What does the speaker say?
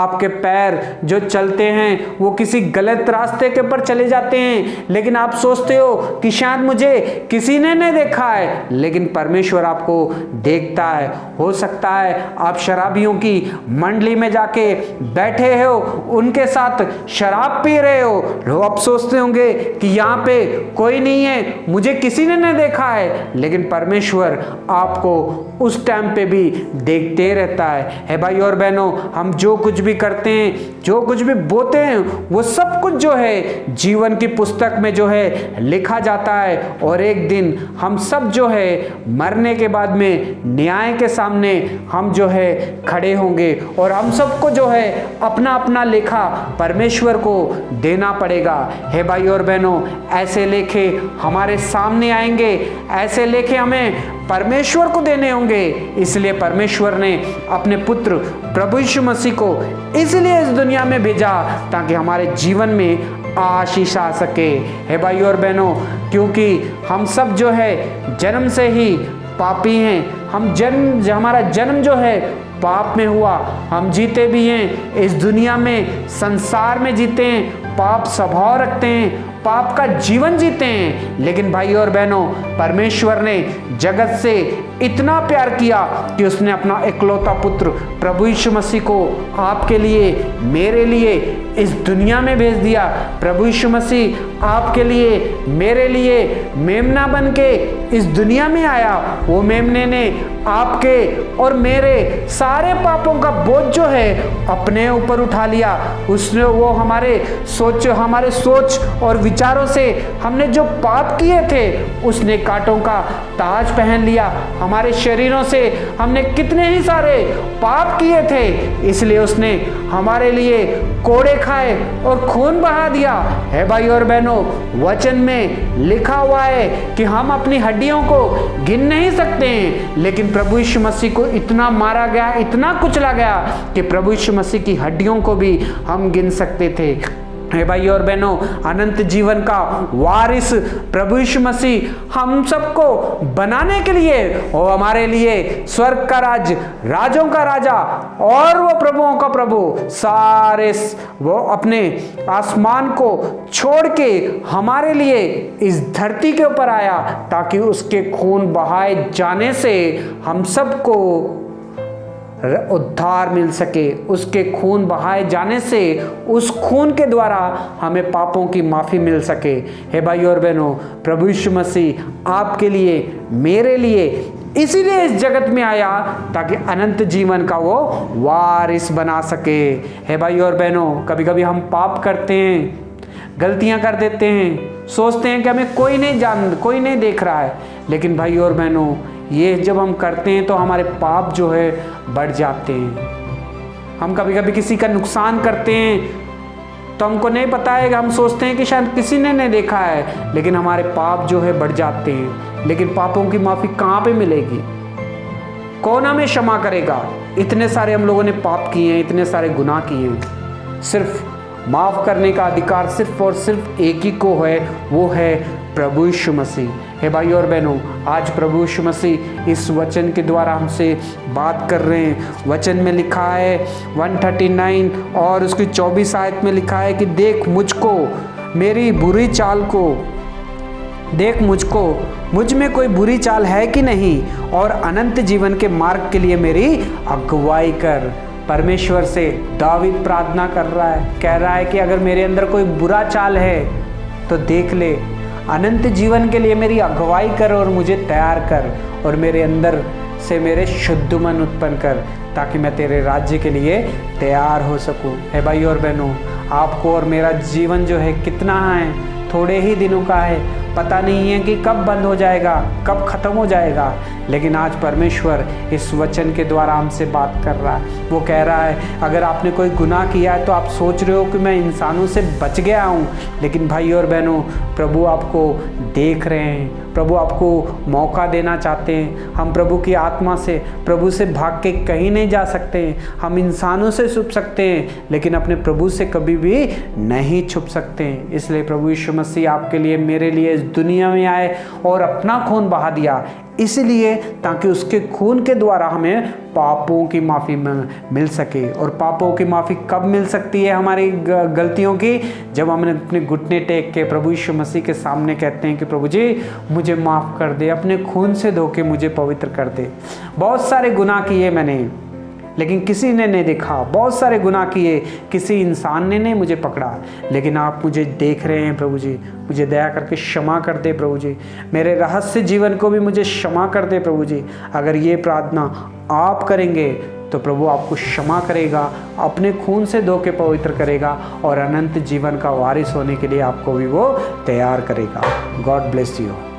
आपके पैर जो चलते हैं वो किसी गलत रास्ते के ऊपर चले जाते हैं, लेकिन आप सोचते हो कि शायद मुझे किसी ने नहीं देखा है, लेकिन परमेश्वर आपको देखता है। हो सकता है आप शराबियों की मंडली में जाके बैठे हो, उनके साथ शराब पी रहे हो, आप सोचते होंगे कि यहाँ पे कोई नहीं है, मुझे किसी ने नहीं देखा है, लेकिन परमेश्वर आपको उस टाइम पे भी देखते रहता है। भाई और बहनों, हम जो कुछ भी करते हैं, जो कुछ भी बोते हैं, वो सब कुछ जो है जीवन की पुस्तक में जो है लिखा जाता है, और एक दिन हम सब जो है मरने के बाद में न्याय के सामने हम जो है खड़े होंगे, और हम सबको जो है अपना अपना लेखा परमेश्वर को देना पड़ेगा। हे भाई और बहनों, ऐसे लेखे हमारे सामने आएंगे, ऐसे लेखे हमें परमेश्वर को देने होंगे। इसलिए परमेश्वर ने अपने पुत्र प्रभु यीशु मसीह को इसलिए इस दुनिया में भेजा ताकि हमारे जीवन में आशीष आ सके। हे भाई और बहनों, क्योंकि हम सब जो है जन्म से ही पापी हैं, हमारा जन्म जो है पाप में हुआ, हम जीते भी हैं इस दुनिया में, संसार में जीते हैं, पाप स्वभाव रखते हैं, पाप का जीवन जीते हैं। लेकिन भाई और बहनों, परमेश्वर ने जगत से इतना प्यार किया कि उसने अपना इकलौता पुत्र प्रभु यीशु मसीह को आपके लिए, मेरे लिए इस दुनिया में भेज दिया। प्रभु यीशु मसीह आपके लिए, मेरे लिए मेमना बन के इस दुनिया में आया। वो मेमने ने आपके और मेरे सारे पापों का बोझ जो है अपने ऊपर उठा लिया। उसने वो हमारे सोच और विचारों से हमने जो पाप किए थे, उसने कांटों का ताज पहन लिया। हमारे शरीरों से हमने कितने ही सारे पाप किए थे, इसलिए उसने हमारे लिए कोड़े खाए और खून बहा दिया। है भाई और बहनों, वचन में लिखा हुआ है कि हम अपनी हड्डियों को गिन नहीं सकते हैं, लेकिन प्रभु यीशु मसीह को इतना मारा गया, इतना कुचला गया कि प्रभु यीशु मसीह की हड्डियों को भी हम गिन सकते थे। हे भाई और बहनों, अनंत जीवन का वारिस प्रभु यीशु मसीह हम सबको बनाने के लिए और हमारे लिए स्वर्ग का राज, राजों का राजा और वो प्रभुओं का प्रभु, सारे वो अपने आसमान को छोड़ के हमारे लिए इस धरती के ऊपर आया ताकि उसके खून बहाए जाने से हम सबको उद्धार मिल सके। उसके खून बहाए जाने से, उस खून के द्वारा हमें पापों की माफ़ी मिल सके। हे भाई और बहनों, प्रभु यीशु मसीह आपके लिए, मेरे लिए इसीलिए इस जगत में आया ताकि अनंत जीवन का वो वारिस बना सके। हे भाई और बहनों, कभी कभी हम पाप करते हैं, गलतियां कर देते हैं, सोचते हैं कि हमें कोई नहीं देख रहा है, लेकिन भाई और बहनों, ये जब हम करते हैं तो हमारे पाप जो है बढ़ जाते हैं। हम कभी कभी किसी का नुकसान करते हैं तो हमको नहीं पता है, हम सोचते हैं कि शायद किसी ने नहीं देखा है, लेकिन हमारे पाप जो है बढ़ जाते हैं। लेकिन पापों की माफ़ी कहाँ पे मिलेगी? कौन हमें क्षमा करेगा? इतने सारे हम लोगों ने पाप किए हैं, इतने सारे गुनाह किए हैं। सिर्फ माफ़ करने का अधिकार सिर्फ और सिर्फ एक ही को है, वो है प्रभु यीशु मसीह। हे भाई और बहनों, आज प्रभु यीशु मसीह इस वचन के द्वारा हमसे बात कर रहे हैं। वचन में लिखा है 139 और उसकी 24 आयत में लिखा है कि देख मुझको, मेरी बुरी चाल को देख, मुझ में कोई बुरी चाल है कि नहीं, और अनंत जीवन के मार्ग के लिए मेरी अगुवाई कर। परमेश्वर से दावीद प्रार्थना कर रहा है, कह रहा है कि अगर मेरे अंदर कोई बुरा चाल है तो देख ले, अनंत जीवन के लिए मेरी अगुवाई कर और मुझे तैयार कर, और मेरे अंदर से मेरे शुद्ध मन उत्पन्न कर, ताकि मैं तेरे राज्य के लिए तैयार हो सकूं। हे भाई और बहनों, आपको और मेरा जीवन जो है कितना है, थोड़े ही दिनों का है, पता नहीं है कि कब बंद हो जाएगा, कब ख़त्म हो जाएगा। लेकिन आज परमेश्वर इस वचन के द्वारा हमसे बात कर रहा है। वो कह रहा है, अगर आपने कोई गुनाह किया है तो आप सोच रहे हो कि मैं इंसानों से बच गया हूँ, लेकिन भाई और बहनों, प्रभु आपको देख रहे हैं, प्रभु आपको मौका देना चाहते हैं। हम प्रभु की आत्मा से, प्रभु से भाग के कहीं नहीं जा सकते हैं। हम इंसानों से छुप सकते हैं, लेकिन अपने प्रभु से कभी भी नहीं छुप सकते हैं। इसलिए प्रभु यीशु मसीह आपके लिए, मेरे लिए इस इस दुनिया में आए और अपना खून बहा दिया, इसलिए ताकि उसके खून के द्वारा हमें पापों की माफ़ी मिल सके। और पापों की माफ़ी कब मिल सकती है हमारी गलतियों की? जब हम अपने घुटने टेक के प्रभु यीशु मसीह के सामने कहते हैं कि प्रभु जी मुझे माफ़ कर दे, अपने खून से धो के मुझे पवित्र कर दे। बहुत सारे गुनाह किए मैंने, लेकिन किसी ने नहीं देखा। बहुत सारे गुनाह किए, किसी इंसान ने नहीं मुझे पकड़ा, लेकिन आप मुझे देख रहे हैं प्रभु जी। मुझे दया करके क्षमा कर दे प्रभु जी। मेरे रहस्य जीवन को भी मुझे क्षमा कर दे प्रभु जी। अगर ये प्रार्थना आप करेंगे तो प्रभु आपको क्षमा करेगा, अपने खून से धो के पवित्र करेगा और अनंत जीवन का वारिस होने के लिए आपको भी वो तैयार करेगा। God bless you.